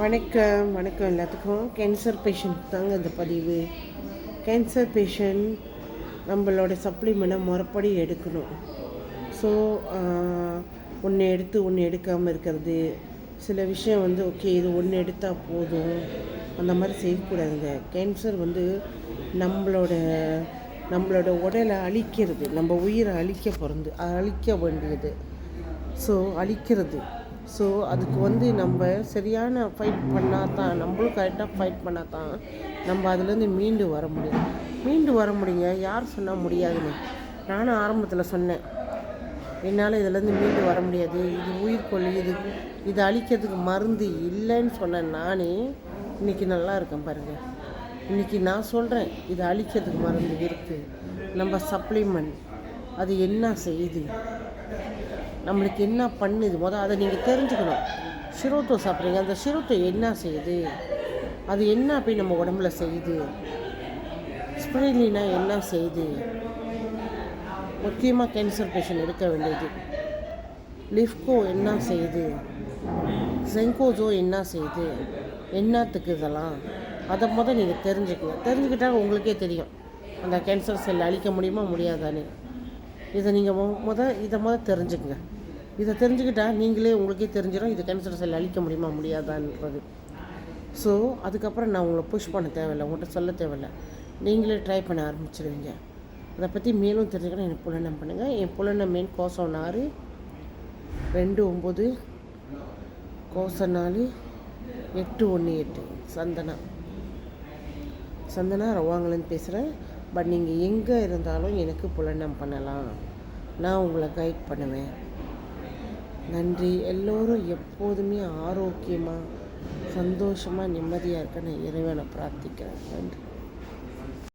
வணக்கம் வணக்கம் எல்லாத்துக்கும். கேன்சர் பேஷண்ட் தாங்க இந்த பதிவு. கேன்சர் பேஷண்ட் நம்மளோட சப்ளிமெண்ட்டை முறைப்படி எடுக்கணும். ஸோ ஒன்று எடுத்து ஒன்று எடுக்காமல் இருக்கிறது, சில விஷயம் ஓகே இது ஒன்று எடுத்தால் போதும் அந்த மாதிரி செய்யக்கூடாதுங்க. கேன்சர் நம்மளோட நம்மளோட உடலை அழிக்கிறது, நம்ம உயிரை அழிக்க வேண்டியது. ஸோ அழிக்கிறது. ஸோ அதுக்கு நம்ம சரியான ஃபைட் பண்ணால் தான், நம்மளும் கரெக்டாக ஃபைட் பண்ணால் தான் நம்ம அதுலேருந்து மீண்டு வர முடியுங்க. யார் சொன்னால் முடியாதுன்னு? நானும் ஆரம்பத்தில் சொன்னேன், என்னால் இதிலேருந்து மீண்டு வர முடியாது, இது உயிர்கொல்லி, இது அழிக்கிறதுக்கு மருந்து இல்லைன்னு சொன்னேன். நானே இன்றைக்கி நல்லா இருக்கேன் பாருங்கள். இன்றைக்கி நான் சொல்கிறேன், இது அழிக்கிறதுக்கு மருந்து இருக்குது. நம்ம சப்ளிமெண்ட் அது என்ன செய்யுது, நம்மளுக்கு என்ன பண்ணுது, அதை நீங்கள் தெரிஞ்சுக்கணும். சிரோத்தோ சாப்பிட்றீங்க, அந்த சிரோத்தோ என்ன செய்யுது, அது என்ன போய் நம்ம உடம்புல செய்யுது, ஸ்பிரிலினா என்ன செய்யுது. முக்கியமாக கேன்சர் பேஷண்ட் எடுக்க வேண்டியது லிஃப்கோ என்ன செய்யுது, செங்கோஜோ என்ன செய்யுது, என்னத்துக்கு இதெல்லாம், அதை நீங்கள் தெரிஞ்சுக்கிட்டால் உங்களுக்கே தெரியும் அந்த கேன்சர் செல் அழிக்க முடியுமா முடியாதான்னு. இதை நீங்கள் இதை தெரிஞ்சுக்குங்க. இதை தெரிஞ்சுக்கிட்டால் நீங்களே உங்களுக்கே தெரிஞ்சிடும் இது கேன்சர் செல் அழிக்க முடியுமா முடியாதான்றது. ஸோ அதுக்கப்புறம் நான் உங்களை புஷ் பண்ண தேவையில்லை, உங்கள்கிட்ட சொல்ல தேவையில்லை, நீங்களே ட்ரை பண்ண ஆரம்பிச்சிடுவீங்க. அதை பற்றி மேலும் தெரிஞ்சுக்கணும், எனக்கு புலனம் பண்ணுங்கள். என் புலனம் மெயின் கோசம் 4 29 கோசம் 4 818 சந்தனா ரவாங்கலன்னு பேசுகிறேன். பட் நீங்கள் எங்கே இருந்தாலும் எனக்கு புலனம் பண்ணலாம், நான் உங்களை கைட் பண்ணுவேன். நன்றி. எல்லோரும் எப்போதுமே ஆரோக்கியமாக சந்தோஷமாக நிம்மதியாக இருக்க நான் இறைவனை பிரார்த்திக்கிறேன். நன்றி.